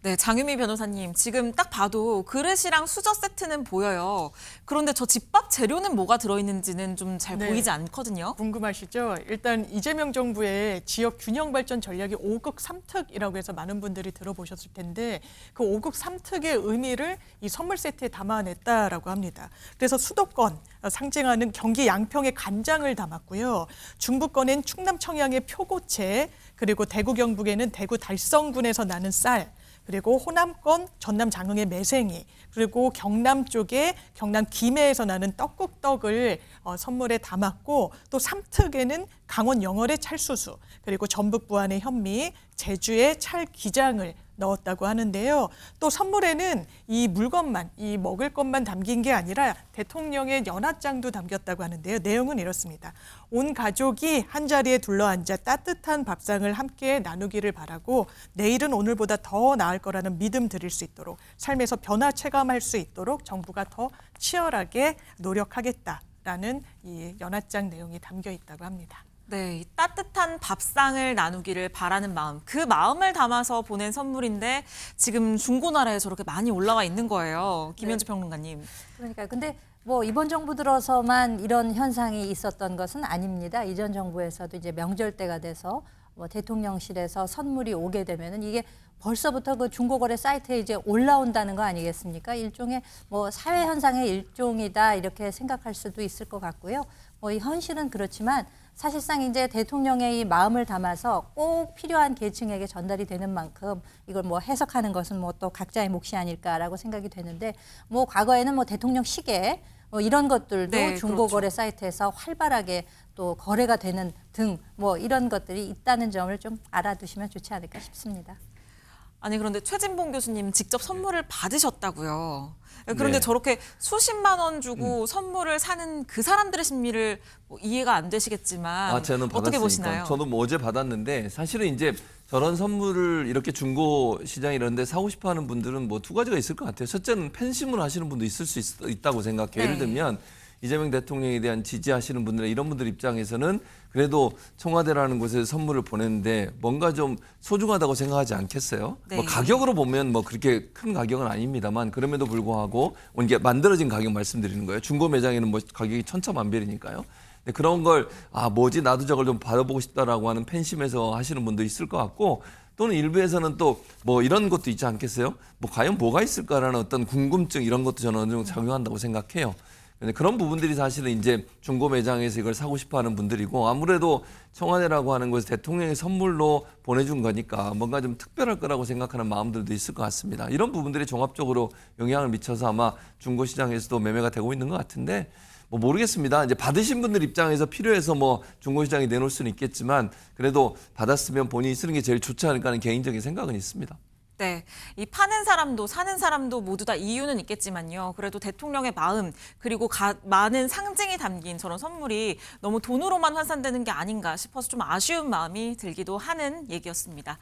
네, 장유미 변호사님, 지금 딱 봐도 그릇이랑 수저 세트는 보여요. 그런데 저 집밥 재료는 뭐가 들어있는지는 좀 잘 네. 보이지 않거든요. 궁금하시죠? 일단 이재명 정부의 지역 균형 발전 전략이 5국 3특이라고 해서 많은 분들이 들어보셨을 텐데 그 5국 3특의 의미를 이 선물 세트에 담아냈다라고 합니다. 그래서 수도권 상징하는 경기 양평의 간장을 담았고요. 중부권엔 충남 청양의 표고채, 그리고 대구 경북에는 대구 달성군에서 나는 쌀, 그리고 호남권 전남 장흥의 매생이, 그리고 경남 쪽에 경남 김해에서 나는 떡국떡을 선물에 담았고 또 3특에는 강원 영월의 찰수수, 그리고 전북 부안의 현미, 제주의 찰기장을 넣었다고 하는데요. 또 선물에는 이 물건만, 이 먹을 것만 담긴 게 아니라 대통령의 연하장도 담겼다고 하는데요. 내용은 이렇습니다. 온 가족이 한자리에 둘러앉아 따뜻한 밥상을 함께 나누기를 바라고 내일은 오늘보다 더 나을 거라는 믿음 드릴 수 있도록 삶에서 변화 체감할 수 있도록 정부가 더 치열하게 노력하겠다라는 이 연하장 내용이 담겨 있다고 합니다. 네, 이 따뜻한 밥상을 나누기를 바라는 마음, 그 마음을 담아서 보낸 선물인데 지금 중고나라에 저렇게 많이 올라와 있는 거예요. 김현주 평론가님. 그러니까요. 근데 뭐 이번 정부 들어서만 이런 현상이 있었던 것은 아닙니다. 이전 정부에서도 이제 명절 때가 돼서 뭐 대통령실에서 선물이 오게 되면은 이게 벌써부터 그 중고거래 사이트에 이제 올라온다는 거 아니겠습니까? 일종의 뭐 사회 현상의 일종이다 이렇게 생각할 수도 있을 것 같고요. 뭐 이 현실은 그렇지만 사실상 이제 대통령의 이 마음을 담아서 꼭 필요한 계층에게 전달이 되는 만큼 이걸 뭐 해석하는 것은 뭐 또 각자의 몫이 아닐까라고 생각이 되는데 뭐 과거에는 뭐 대통령 시계 뭐 이런 것들도 네, 중고거래 그렇죠. 사이트에서 활발하게 또 거래가 되는 등 뭐 이런 것들이 있다는 점을 좀 알아두시면 좋지 않을까 싶습니다. 아니 그런데 최진봉 교수님 직접 선물을 받으셨다고요. 그런데 네. 저렇게 수십만 원 주고 선물을 사는 그 사람들의 심리를 뭐 이해가 안 되시겠지만 저는 어떻게 받았으니까. 보시나요? 저도 뭐 어제 받았는데 사실은 이제 저런 선물을 이렇게 중고 시장 이런 데 사고 싶어 하는 분들은 뭐 두 가지가 있을 것 같아요. 첫째는 팬심을 하시는 분도 있을 수 있다고 생각해요. 네. 예를 들면 이재명 대통령에 대한 지지하시는 분들 이런 분들 입장에서는 그래도 청와대라는 곳에 선물을 보냈는데 뭔가 좀 소중하다고 생각하지 않겠어요? 네. 뭐 가격으로 보면 뭐 그렇게 큰 가격은 아닙니다만 그럼에도 불구하고 이게 만들어진 가격 말씀드리는 거예요. 중고 매장에는 뭐 가격이 천차만별이니까요. 근데 그런 걸 뭐지 나도 저걸 좀 받아보고 싶다라고 하는 팬심에서 하시는 분도 있을 것 같고 또는 일부에서는 또 뭐 이런 것도 있지 않겠어요? 뭐 과연 뭐가 있을까라는 어떤 궁금증 이런 것도 저는 어느 정도 작용한다고 생각해요. 근데 그런 부분들이 사실은 이제 중고 매장에서 이걸 사고 싶어 하는 분들이고 아무래도 청와대라고 하는 곳에 대통령의 선물로 보내준 거니까 뭔가 좀 특별할 거라고 생각하는 마음들도 있을 것 같습니다. 이런 부분들이 종합적으로 영향을 미쳐서 아마 중고 시장에서도 매매가 되고 있는 것 같은데 뭐 모르겠습니다. 이제 받으신 분들 입장에서 필요해서 뭐 중고 시장에 내놓을 수는 있겠지만 그래도 받았으면 본인이 쓰는 게 제일 좋지 않을까 하는 개인적인 생각은 있습니다. 네, 이 파는 사람도 사는 사람도 모두 다 이유는 있겠지만요. 그래도 대통령의 마음 그리고 많은 상징이 담긴 저런 선물이 너무 돈으로만 환산되는 게 아닌가 싶어서 좀 아쉬운 마음이 들기도 하는 얘기였습니다.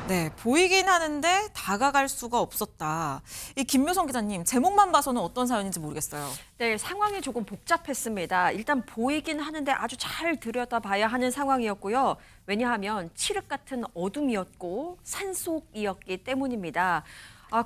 네, 보이긴 하는데 다가갈 수가 없었다. 이 김묘성 기자님, 제목만 봐서는 어떤 사연인지 모르겠어요. 네, 상황이 조금 복잡했습니다. 일단 보이긴 하는데 아주 잘 들여다봐야 하는 상황이었고요. 왜냐하면 칠흑 같은 어둠이었고 산속이었기 때문입니다.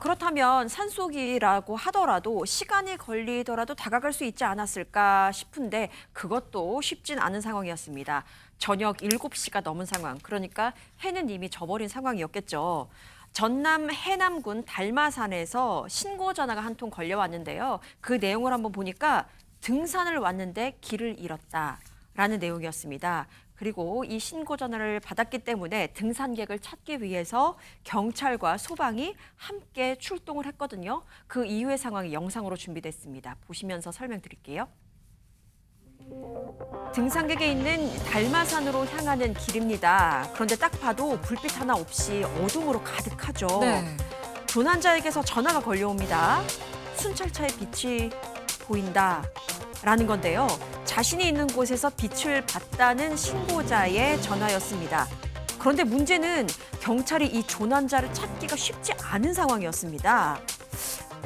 그렇다면 산속이라고 하더라도 시간이 걸리더라도 다가갈 수 있지 않았을까 싶은데 그것도 쉽진 않은 상황이었습니다. 저녁 7시가 넘은 상황, 그러니까 해는 이미 져버린 상황이었겠죠. 전남 해남군 달마산에서 신고 전화가 한 통 걸려왔는데요. 그 내용을 한번 보니까 등산을 왔는데 길을 잃었다라는 내용이었습니다. 그리고 이 신고 전화를 받았기 때문에 등산객을 찾기 위해서 경찰과 소방이 함께 출동을 했거든요. 그 이후의 상황이 영상으로 준비됐습니다. 보시면서 설명드릴게요. 등산객이 있는 달마산으로 향하는 길입니다. 그런데 딱 봐도 불빛 하나 없이 어둠으로 가득하죠. 네. 조난자에게서 전화가 걸려옵니다. 순찰차의 빛이 보인다라는 건데요. 자신이 있는 곳에서 빛을 봤다는 신고자의 전화였습니다. 그런데 문제는 경찰이 이 조난자를 찾기가 쉽지 않은 상황이었습니다.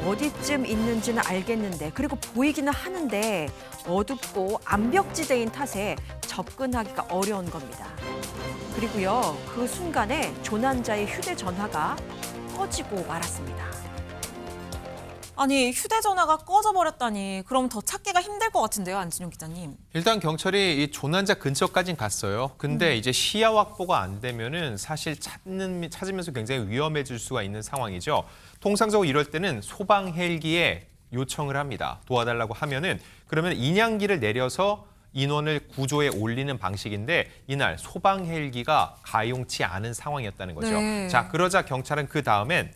어디쯤 있는지는 알겠는데, 그리고 보이기는 하는데 어둡고 암벽지대인 탓에 접근하기가 어려운 겁니다. 그리고요, 그 순간에 조난자의 휴대전화가 꺼지고 말았습니다. 아니, 휴대전화가 꺼져버렸다니 그럼 더 찾기가 힘들 것 같은데요, 안진용 기자님. 일단 경찰이 이 조난자 근처까진 갔어요. 근데 이제 시야 확보가 안 되면은 사실 찾으면서 굉장히 위험해질 수가 있는 상황이죠. 통상적으로 이럴 때는 소방 헬기에 요청을 합니다. 도와달라고 하면은 그러면 인양기를 내려서 인원을 구조에 올리는 방식인데 이날 소방 헬기가 가용치 않은 상황이었다는 거죠. 네. 자, 그러자 경찰은 그 다음엔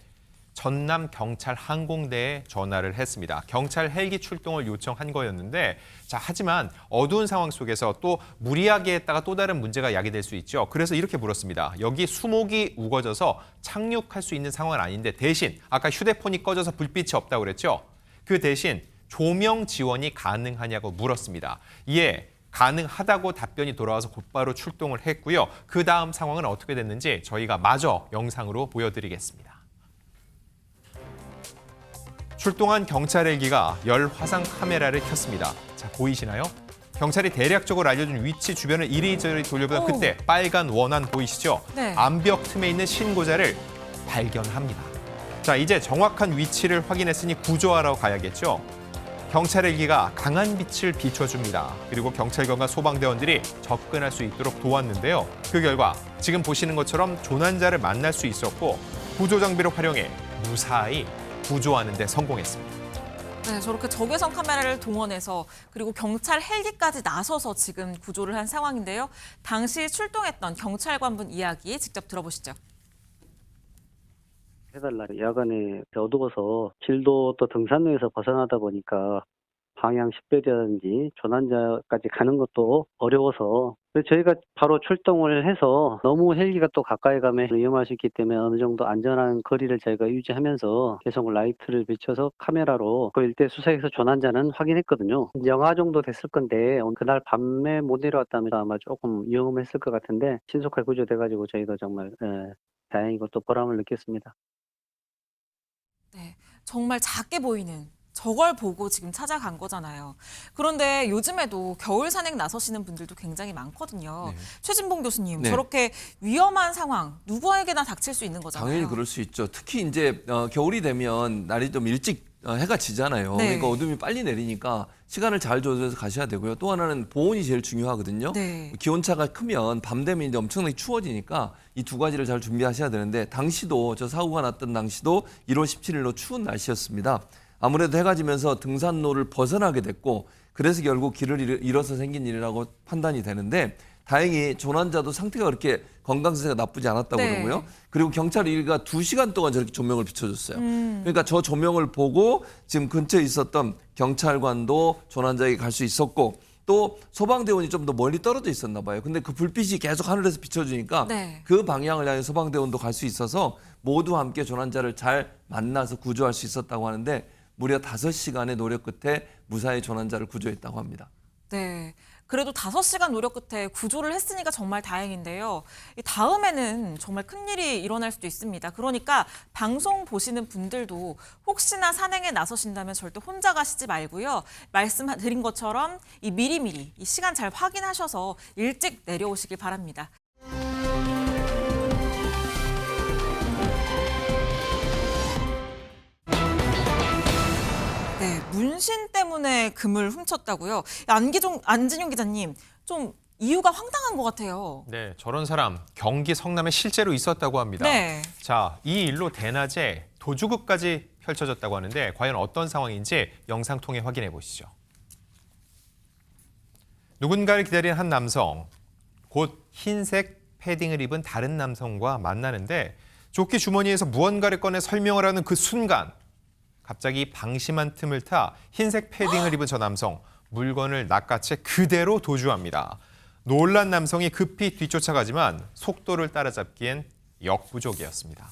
전남 경찰 항공대에 전화를 했습니다. 경찰 헬기 출동을 요청한 거였는데, 자, 하지만 어두운 상황 속에서 또 무리하게 했다가 또 다른 문제가 야기될 수 있죠. 그래서 이렇게 물었습니다. 여기 수목이 우거져서 착륙할 수 있는 상황은 아닌데 대신 아까 휴대폰이 꺼져서 불빛이 없다고 그랬죠. 그 대신 조명 지원이 가능하냐고 물었습니다. 이에 가능하다고 답변이 돌아와서 곧바로 출동을 했고요. 그 다음 상황은 어떻게 됐는지 저희가 마저 영상으로 보여드리겠습니다. 출동한 경찰 헬기가 열 화상 카메라를 켰습니다. 자, 보이시나요? 경찰이 대략적으로 알려준 위치 주변을 이리저리 돌려보다 그때 빨간 원안 보이시죠? 네. 암벽 틈에 있는 신고자를 발견합니다. 자, 이제 정확한 위치를 확인했으니 구조하러 가야겠죠? 경찰 헬기가 강한 빛을 비춰줍니다. 그리고 경찰관과 소방대원들이 접근할 수 있도록 도왔는데요. 그 결과 지금 보시는 것처럼 조난자를 만날 수 있었고 구조 장비를 활용해 무사히 구조하는 데 성공했습니다. 네, 저렇게 적외선 카메라를 동원해서 그리고 경찰 헬기까지 나서서 지금 구조를 한 상황인데요. 당시 출동했던 경찰관분 이야기 직접 들어보시죠. 해달라. 야간에 어두워서 길도 또 등산로에서 벗어나다 보니까 방향 식별이라든지 조난자까지 가는 것도 어려워서 저희가 바로 출동을 해서 너무 헬기가 또 가까이 가면 위험할 수 있기 때문에 어느 정도 안전한 거리를 저희가 유지하면서 계속 라이트를 비춰서 카메라로 그 일대 수색에서 조난자는 확인했거든요. 영하 정도 됐을 건데 그날 밤에 못 내려왔다면 아마 조금 위험했을 것 같은데 신속하게 구조돼가지고 저희도 정말 다행이고 또 보람을 느꼈습니다. 네, 정말 작게 보이는 저걸 보고 지금 찾아간 거잖아요. 그런데 요즘에도 겨울 산행 나서시는 분들도 굉장히 많거든요. 네. 최진봉 교수님, 네. 저렇게 위험한 상황 누구에게나 닥칠 수 있는 거잖아요. 당연히 그럴 수 있죠. 특히 이제 겨울이 되면 날이 좀 일찍 해가 지잖아요. 네. 그러니까 어둠이 빨리 내리니까 시간을 잘 조절해서 가셔야 되고요. 또 하나는 보온이 제일 중요하거든요. 네. 기온차가 크면 밤 되면 이제 엄청나게 추워지니까 이 두 가지를 잘 준비하셔야 되는데 당시도 저 사고가 났던 당시도 1월 17일로 추운 날씨였습니다. 아무래도 해가 지면서 등산로를 벗어나게 됐고 그래서 결국 길을 잃어서 생긴 일이라고 판단이 되는데 다행히 조난자도 상태가 그렇게 건강 상태가 나쁘지 않았다고 네. 그러고요. 그리고 경찰 일가 2시간 동안 저렇게 조명을 비춰줬어요. 그러니까 저 조명을 보고 지금 근처에 있었던 경찰관도 조난자에게 갈 수 있었고 또 소방대원이 좀 더 멀리 떨어져 있었나 봐요. 근데 그 불빛이 계속 하늘에서 비춰주니까 네. 그 방향을 향해 소방대원도 갈 수 있어서 모두 함께 조난자를 잘 만나서 구조할 수 있었다고 하는데 무려 5시간의 노력 끝에 무사히 조난자를 구조했다고 합니다. 네. 그래도 5시간 노력 끝에 구조를 했으니까 정말 다행인데요. 다음에는 정말 큰일이 일어날 수도 있습니다. 그러니까 방송 보시는 분들도 혹시나 산행에 나서신다면 절대 혼자 가시지 말고요. 말씀드린 것처럼 미리미리 이 시간 잘 확인하셔서 일찍 내려오시길 바랍니다. 네, 문신 때문에 금을 훔쳤다고요. 안진용 기자님, 좀 이유가 황당한 것 같아요. 네, 저런 사람 경기 성남에 실제로 있었다고 합니다. 네. 자, 이 일로 대낮에 도주극까지 펼쳐졌다고 하는데 과연 어떤 상황인지 영상 통해 확인해 보시죠. 누군가를 기다리는 한 남성, 곧 흰색 패딩을 입은 다른 남성과 만나는데 조끼 주머니에서 무언가를 꺼내 설명을 하는 그 순간 갑자기 방심한 틈을 타 흰색 패딩을 입은 저 남성, 물건을 낚아채 그대로 도주합니다. 놀란 남성이 급히 뒤쫓아가지만 속도를 따라잡기엔 역부족이었습니다.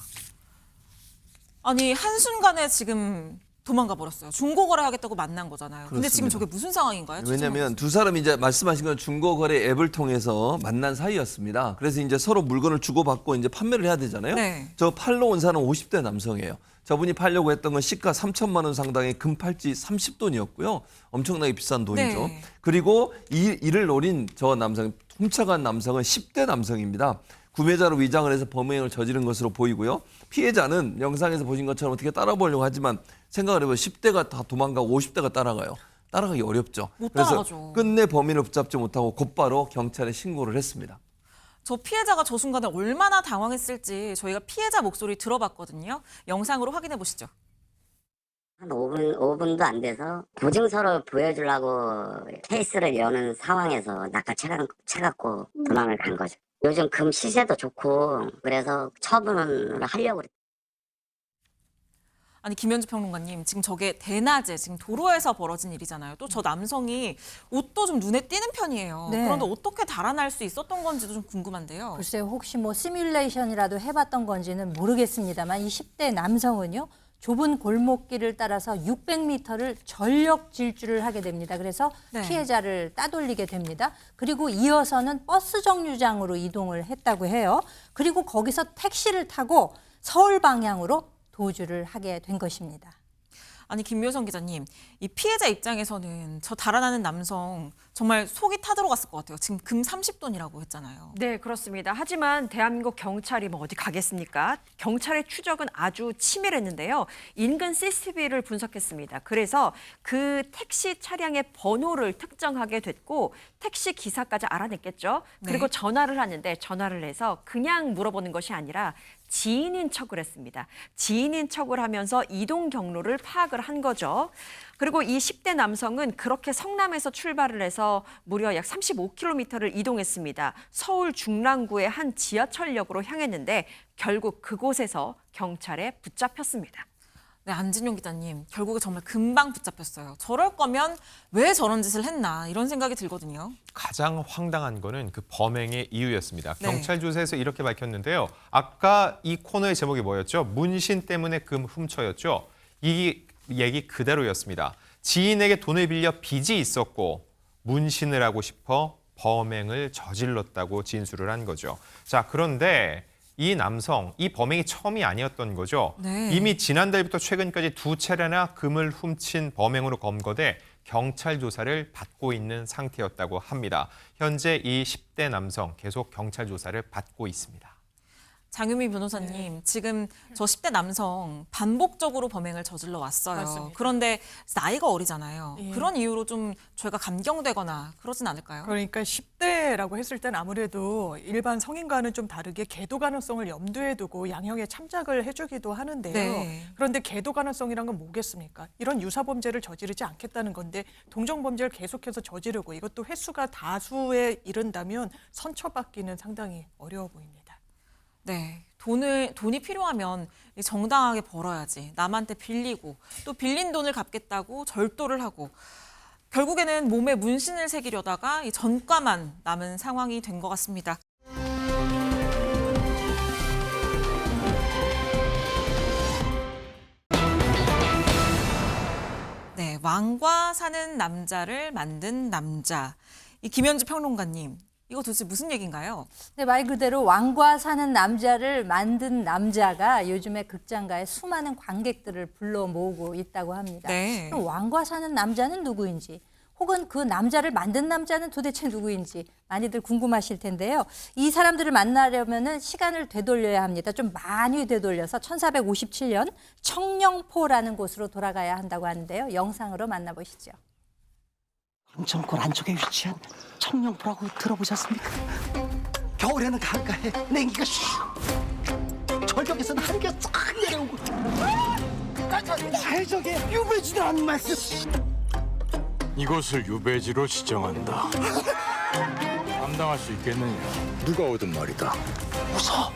아니 한순간에 지금 도망가 버렸어요. 중고거래 하겠다고 만난 거잖아요. 근데 지금 그렇습니다. 저게 무슨 상황인가요? 왜냐하면 두 사람이 이제 말씀하신 건 중고거래 앱을 통해서 만난 사이였습니다. 그래서 이제 서로 물건을 주고받고 이제 판매를 해야 되잖아요. 네. 저 팔러 온 사람은 50대 남성이에요. 저분이 팔려고 했던 건 시가 3천만 원 상당의 금팔찌 30돈이었고요. 엄청나게 비싼 돈이죠. 네. 그리고 이를 노린 저 남성, 훔쳐간 남성은 10대 남성입니다. 구매자로 위장을 해서 범행을 저지른 것으로 보이고요. 피해자는 영상에서 보신 것처럼 어떻게 따라보려고 하지만 생각을 해보면 10대가 다 도망가고 50대가 따라가요. 따라가기 어렵죠. 못 그래서 따라가죠. 끝내 범인을 붙잡지 못하고 곧바로 경찰에 신고를 했습니다. 저 피해자가 저 순간에 얼마나 당황했을지 저희가 피해자 목소리 들어봤거든요. 영상으로 확인해 보시죠. 한 5분도 안 돼서 보증서를 보여주려고 케이스를 여는 상황에서 낚아채갖고 도망을 간 거죠. 요즘 금 시세도 좋고 그래서 처분을 하려고 그랬어요. 아니 김현주 평론가님, 지금 저게 대낮에 지금 도로에서 벌어진 일이잖아요. 또 저 남성이 옷도 좀 눈에 띄는 편이에요. 네. 그런데 어떻게 달아날 수 있었던 건지도 좀 궁금한데요. 글쎄요, 혹시 뭐 시뮬레이션이라도 해봤던 건지는 모르겠습니다만 이 10대 남성은요. 좁은 골목길을 따라서 600m를 전력 질주를 하게 됩니다. 그래서 네. 피해자를 따돌리게 됩니다. 그리고 이어서는 버스 정류장으로 이동을 했다고 해요. 그리고 거기서 택시를 타고 서울 방향으로 도주를 하게 된 것입니다. 아니 김묘성 기자님, 이 피해자 입장에서는 저 달아나는 남성 정말 속이 타들어갔을 것 같아요. 지금 금 30돈이라고 했잖아요. 네, 그렇습니다. 하지만 대한민국 경찰이 뭐 어디 가겠습니까? 경찰의 추적은 아주 치밀했는데요. 인근 CCTV를 분석했습니다. 그래서 그 택시 차량의 번호를 특정하게 됐고 택시 기사까지 알아냈겠죠. 그리고 네. 전화를 하는데 전화를 해서 그냥 물어보는 것이 아니라 지인인 척을 했습니다. 지인인 척을 하면서 이동 경로를 파악을 한 거죠. 그리고 이 10대 남성은 그렇게 성남에서 출발을 해서 무려 약 35km를 이동했습니다. 서울 중랑구의 한 지하철역으로 향했는데 결국 그곳에서 경찰에 붙잡혔습니다. 네, 안진용 기자님, 결국에 정말 금방 붙잡혔어요. 저럴 거면 왜 저런 짓을 했나 이런 생각이 들거든요. 가장 황당한 거는 그 범행의 이유였습니다. 네. 경찰 조사에서 이렇게 밝혔는데요. 아까 이 코너의 제목이 뭐였죠? 문신 때문에 금 훔쳐였죠. 이 얘기 그대로였습니다. 지인에게 돈을 빌려 빚이 있었고 문신을 하고 싶어 범행을 저질렀다고 진술을 한 거죠. 자, 그런데 이 남성, 이 범행이 처음이 아니었던 거죠. 네. 이미 지난달부터 최근까지 2차례나 금을 훔친 범행으로 검거돼 경찰 조사를 받고 있는 상태였다고 합니다. 현재 이 10대 남성 계속 경찰 조사를 받고 있습니다. 장유미 변호사님, 지금 저 10대 남성 반복적으로 범행을 저질러 왔어요. 맞습니다. 그런데 나이가 어리잖아요. 예. 그런 이유로 좀 저희가 감경되거나 그러진 않을까요? 그러니까 10대라고 했을 땐 아무래도 일반 성인과는 좀 다르게 계도 가능성을 염두에 두고 양형에 참작을 해주기도 하는데요. 네. 그런데 계도 가능성이란 건 뭐겠습니까? 이런 유사범죄를 저지르지 않겠다는 건데 동종범죄를 계속해서 저지르고 이것도 횟수가 다수에 이른다면 선처받기는 상당히 어려워 보입니다. 네, 돈이 필요하면 정당하게 벌어야지. 남한테 빌리고 또 빌린 돈을 갚겠다고 절도를 하고 결국에는 몸에 문신을 새기려다가 이 전과만 남은 상황이 된 것 같습니다. 네, 왕과 사는 남자를 만든 남자. 이 김현주 평론가님, 이거 도대체 무슨 얘기인가요? 네, 말 그대로 왕과 사는 남자를 만든 남자가 요즘에 극장가에 수많은 관객들을 불러 모으고 있다고 합니다. 네. 그럼 왕과 사는 남자는 누구인지 혹은 그 남자를 만든 남자는 도대체 누구인지 많이들 궁금하실 텐데요. 이 사람들을 만나려면 시간을 되돌려야 합니다. 좀 많이 되돌려서 1457년 청령포라는 곳으로 돌아가야 한다고 하는데요. 영상으로 만나보시죠. 강천골 안쪽에 위치한 청룡포라고 들어보셨습니까? 겨울에는 강가에 냉기가 슉, 절벽에서는 한기가 쫙 내려오고 해적에 유배지도 않는 말씀. 이곳을 유배지로 지정한다. 감당할 수 있겠느냐? 누가 오든 말이다. 웃어.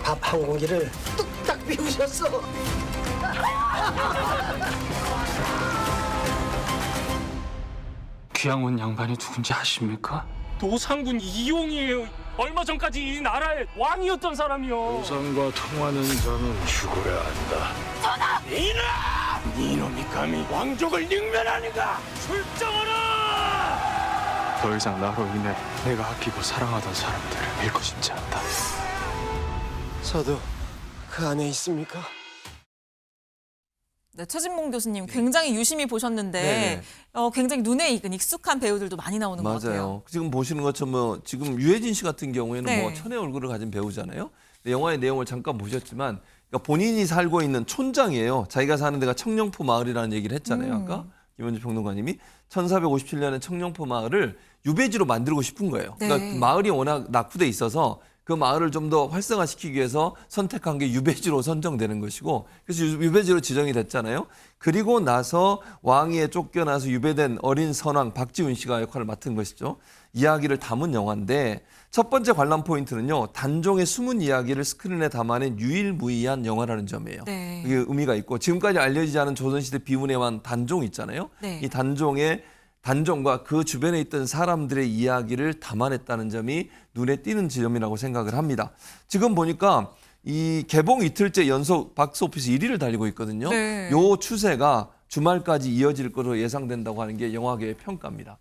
밥 한 공기를 뚝딱 비우셨어. 귀양원 양반이 누군지 아십니까? 도상군 이용이에요. 얼마 전까지 이 나라의 왕이었던 사람이요. 도상과 통하는 자는 죽어야 한다. 전하! 이놈이 감히 왕족을 능멸하는가? 출정하라! 더 이상 나로 인해 내가 아끼고 사랑하던 사람들을 잃고 싶지 않다. 저도 그 안에 있습니까? 네, 최진봉 교수님 굉장히 유심히 보셨는데 굉장히 눈에 익은 익숙한 배우들도 많이 나오는 것 같아요. 맞아요. 지금 보시는 것처럼 뭐 지금 유해진 씨 같은 경우에는 네. 뭐 천의 얼굴을 가진 배우잖아요. 근데 영화의 내용을 잠깐 보셨지만 그러니까 본인이 살고 있는 촌장이에요. 자기가 사는 데가 청룡포 마을이라는 얘기를 했잖아요. 아까 김원주 평론가님이 1457년에 청룡포 마을을 유배지로 만들고 싶은 거예요. 그러니까 네. 그 마을이 워낙 낙후돼 있어서 그 마을을 좀 더 활성화시키기 위해서 선택한 게 유배지로 선정되는 것이고 그래서 유배지로 지정이 됐잖아요. 그리고 나서 왕위에 쫓겨나서 유배된 어린 선왕 박지훈 씨가 역할을 맡은 것이죠. 이야기를 담은 영화인데 첫 번째 관람 포인트는요. 단종의 숨은 이야기를 스크린에 담아낸 유일무이한 영화라는 점이에요. 네. 이게 의미가 있고 지금까지 알려지지 않은 조선시대 비문의 왕 단종 있잖아요. 네. 이 단종과 그 주변에 있던 사람들의 이야기를 담아냈다는 점이 눈에 띄는 지점이라고 생각을 합니다. 지금 보니까 이 개봉 이틀째 연속 박스오피스 1위를 달리고 있거든요. 네. 요 추세가 주말까지 이어질 것으로 예상된다고 하는 게 영화계의 평가입니다.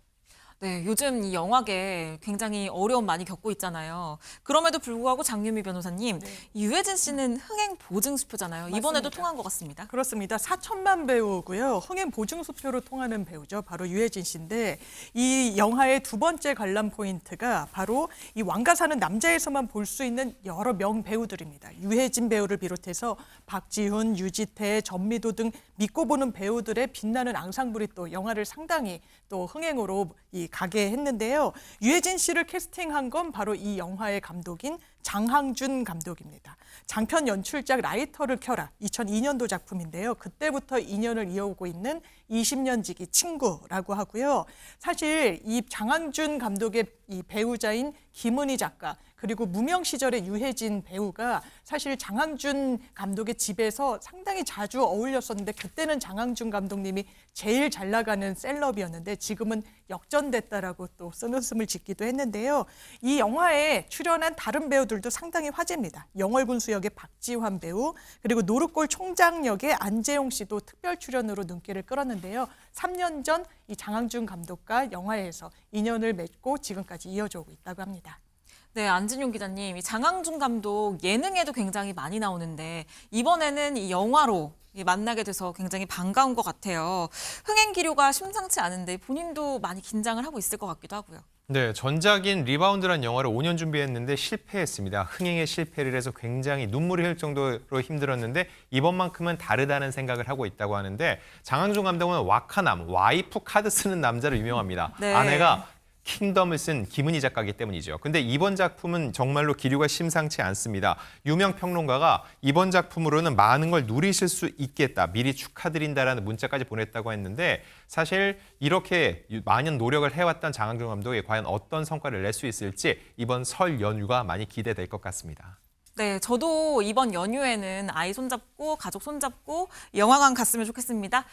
네, 요즘 이 영화계 굉장히 어려움 많이 겪고 있잖아요. 그럼에도 불구하고 장유미 변호사님, 유해진 씨는 흥행 보증수표잖아요. 이번에도 통한 것 같습니다. 그렇습니다. 4천만 배우고요. 흥행 보증수표로 통하는 배우죠. 바로 유해진 씨인데 이 영화의 두 번째 관람 포인트가 바로 이 왕가 사는 남자에서만 볼 수 있는 여러 명배우들입니다. 유해진 배우를 비롯해서 박지훈, 유지태, 전미도 등 믿고 보는 배우들의 빛나는 앙상블이 또 영화를 상당히 또 흥행으로 가게 했는데요. 유해진 씨를 캐스팅한 건 바로 이 영화의 감독인 장항준 감독입니다. 장편 연출작 라이터를 켜라 2002년도 작품인데요. 그때부터 인연을 이어오고 있는 20년 지기 친구라고 하고요. 사실 이 장항준 감독의 이 배우자인 김은희 작가 그리고 무명 시절의 유해진 배우가 사실 장항준 감독의 집에서 상당히 자주 어울렸었는데 그때는 장항준 감독님이 제일 잘 나가는 셀럽이었는데 지금은 역전됐다라고 또 쓴웃음을 짓기도 했는데요. 이 영화에 출연한 다른 배우들도 상당히 화제입니다. 영월군수 역의 박지환 배우 그리고 노릇골 총장 역의 안재용 씨도 특별 출연으로 눈길을 끌었는데요. 3년 전 이 장항준 감독과 영화에서 인연을 맺고 지금까지 이어져 오고 있다고 합니다. 네, 안진용 기자님, 이 장항준 감독 예능에도 굉장히 많이 나오는데 이번에는 이 영화로 만나게 돼서 굉장히 반가운 것 같아요. 흥행 기류가 심상치 않은데 본인도 많이 긴장을 하고 있을 것 같기도 하고요. 네, 전작인 리바운드란 영화를 5년 준비했는데 실패했습니다. 흥행에 실패를 해서 굉장히 눈물이 흘 정도로 힘들었는데 이번만큼은 다르다는 생각을 하고 있다고 하는데 장항준 감독은 와카남, 와이프 카드 쓰는 남자로 유명합니다. 네. 아내가 킹덤을 쓴 김은희 작가이기 때문이죠. 근데 이번 작품은 정말로 기류가 심상치 않습니다. 유명 평론가가 이번 작품으로는 많은 걸 누리실 수 있겠다. 미리 축하드린다라는 문자까지 보냈다고 했는데 사실 이렇게 많은 노력을 해왔던 장항준 감독이 과연 어떤 성과를 낼 수 있을지 이번 설 연휴가 많이 기대될 것 같습니다. 네, 저도 이번 연휴에는 아이 손잡고 가족 손잡고 영화관 갔으면 좋겠습니다.